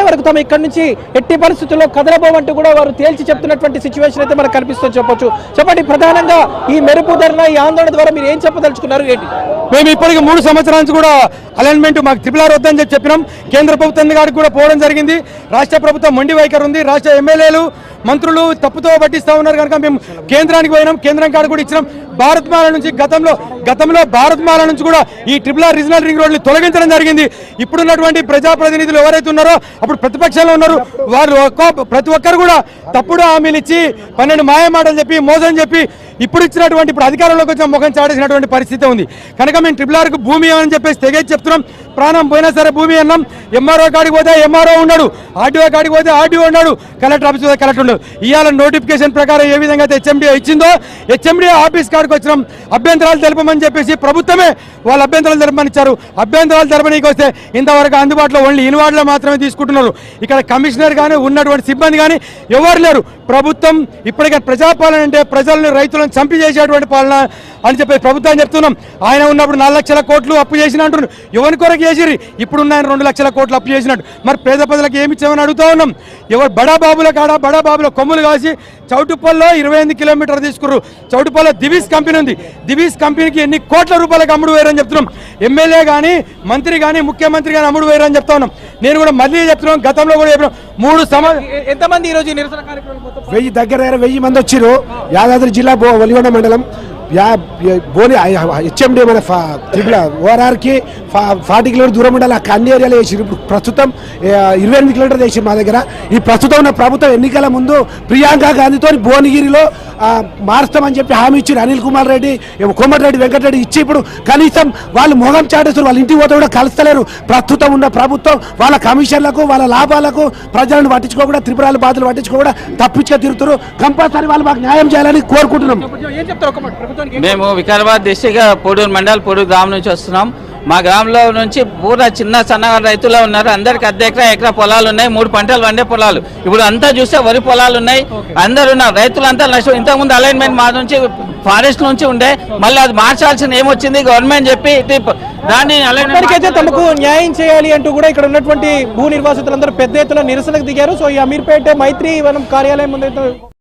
వరకు తమ ఇక్కడ నుంచి ఎట్టి పరిస్థితుల్లో కదలబోమంటూ కూడా వారు తేల్చి చెప్తున్నటువంటి సిచ్యువేషన్ అయితే మనకు కనిపిస్తుంది చెప్పొచ్చు. చెప్పండి, ప్రధానంగా ఈ మెరుపు ధరణ ఈ ఆందోళన ద్వారా మీరు ఏం చెప్పదలుచుకున్నారు ఏంటి? మేము ఇప్పటికి 3 సంవత్సరాల నుంచి కూడా అలైన్మెంట్ మాకు ట్రిపుల్ వద్దని చెప్పినాం. కేంద్ర ప్రభుత్వం గారికి కూడా పోవడం జరిగింది. రాష్ట్ర ప్రభుత్వం మొండి వైఖరి ఉంది. రాష్ట్ర ఎమ్మెల్యేలు మంత్రులు తప్పుతో పట్టిస్తూ ఉన్నారు కనుక మేము కేంద్రానికి పోయినాం. కేంద్రం కాడ కూడా ఇచ్చినాం. భారత్మాల నుంచి గతంలో భారత్మాల నుంచి కూడా ఈ ట్రిపుల్ రీజనల్ రింగ్ రోడ్లు తొలగించడం జరిగింది. ఇప్పుడున్నటువంటి ప్రజాప్రతినిధులు ఎవరైతే ఉన్నారో అప్పుడు ప్రతిపక్షంలో ఉన్నారు వారు ప్రతి ఒక్కరు కూడా తప్పుడు హామీలు ఇచ్చి 12 మాయ మాటలు చెప్పి మోసం చెప్పి ఇప్పుడు ఇచ్చినటువంటి ఇప్పుడు అధికారంలోకి వచ్చిన ముఖం చాటేసినటువంటి పరిస్థితి ఉంది. కనుక మేము ట్రిపుల్ ఆర్కు భూమి అని చెప్పేసి తెగేసి చెప్తున్నాం. ప్రాణం పోయినా సరే భూమి అన్నాం. ఎంఆర్ఓ కాడికి పోతే ఎంఆర్ఓ ఉన్నాడు, ఆర్డీఓ కాడికి పోతే ఆర్డీఓ ఉన్నాడు, కలెక్టర్ ఆఫీస్ పోతే కలెక్టర్ ఉన్నాడు. ఇవాళ నోటిఫికేషన్ ప్రకారం ఏ విధంగా అయితే హెచ్ఎండిఏ ఇచ్చిందో హెచ్ఎండిఏ ఆఫీస్ కాడికి వచ్చినాం. అభ్యంతరాలు తెలపమని చెప్పేసి ప్రభుత్వమే వాళ్ళ అభ్యంతరాలు తెలపమని ఇచ్చారు. అభ్యంతరాలు తెలపడానికి వస్తే ఇంతవరకు అందుబాటులో ఓన్లీ ఇన్వార్డులో మాత్రమే తీసుకుంటున్నారు. ఇక్కడ కమిషనర్ కానీ ఉన్నటువంటి సిబ్బంది కానీ ఎవరు లేరు. ప్రభుత్వం ఇప్పటికే ప్రజాపాలన అంటే ప్రజలను రైతులను చంపి చేసేటువంటి పాలన అని చెప్పి ప్రభుత్వం చెప్తున్నాం. ఆయన ఉన్నప్పుడు 4 లక్షల కోట్లు అప్పు చేసిన అంటున్నారు. ఎవరి కొరకు చేసిరి? ఇప్పుడున్న ఆయన 2 లక్షల కోట్లు అప్పు చేసినట్టు. మరి పేద ప్రజలకు ఏమి ఇచ్చామని అడుగుతా ఉన్నాం. ఎవరు బడాబాబుల కాడ బడాబాబుల కొమ్ములు కాసి చౌటుప్పల్లో 28 కిలోమీటర్లు తీసుకున్నారు. చౌటుప్పల్లో దివీస్ కంపెనీ ఉంది. దివీస్ కంపెనీకి ఎన్ని కోట్ల రూపాయలకు అమ్ముడు వేయరని చెప్తున్నాం. ఎమ్మెల్యే కానీ మంత్రి కానీ ముఖ్యమంత్రి కానీ అమ్ముడు వేయరని చెప్తా ఉన్నాం. నేను కూడా మళ్ళీ చెప్తున్నాం, గతంలో కూడా చెప్పినాం. 3 ఎంతమంది ఈరోజు నిరసన కార్యక్రమం? 1000 మంది వచ్చారు. యాదాద్రి జిల్లా ఒలిగొండ మండలం బోని హెచ్ఎండి మన ఓఆర్ఆర్కి 40 కిలోమీటర్ దూరం ఉండాలి. అక్కడ అన్ని ఏరియాలో వేసారు. ఇప్పుడు ప్రస్తుతం 28 కిలోమీటర్లు వేసారు మా దగ్గర. ఈ ప్రస్తుతం ఉన్న ప్రభుత్వం ఎన్నికల ముందు ప్రియాంక గాంధీతో భువనగిరిలో మారుస్తామని చెప్పి హామీ ఇచ్చారు. అనిల్ కుమార్ రెడ్డి, కోమటిరెడ్డి వెంకటరెడ్డి ఇచ్చి ఇప్పుడు కనీసం వాళ్ళు మొహం చాటేస్తారు. వాళ్ళ ఇంటికి పోతే కూడా కలుస్తలేరు. ప్రస్తుతం ఉన్న ప్రభుత్వం వాళ్ళ కమిషన్లకు వాళ్ళ లాభాలకు ప్రజలను పట్టించుకోకుండా త్రిపురాల బాధలు పట్టించుకోకుండా తప్పించుగా తిరుగుతారు. కంపల్సరీ వాళ్ళు మాకు న్యాయం చేయాలని కోరుకుంటున్నాం. మేము వికారాబాద్ డిస్ట్రిక్ట్ పొడూరు మండల్ పొడూరు గ్రామం నుంచి వస్తున్నాం. మా గ్రామంలో నుంచి పూరా చిన్న సన్నగా రైతులు ఉన్నారు. అందరికి అర్ధ ఎకరా పొలాలు ఉన్నాయి. 3 పంటలు వండే పొలాలు. ఇప్పుడు అంతా చూస్తే వరి పొలాలు ఉన్నాయి. అందరు ఉన్నారు. రైతులంతా నష్టం. ఇంతకుముందు అలైన్మెంట్ మా నుంచి ఫారెస్ట్ నుంచి ఉండే, మళ్ళీ అది మార్చాల్సిన ఏమొచ్చింది గవర్నమెంట్ చెప్పి దాన్ని అలైన్మెంట్ తమకు న్యాయం చేయాలి అంటూ కూడా ఇక్కడ ఉన్నటువంటి భూ నిర్వాసితులందరూ పెద్ద ఎత్తున నిరసనకు దిగారు. సో ఈ అమీర్పేట మైత్రి వనం కార్యాలయం ముందు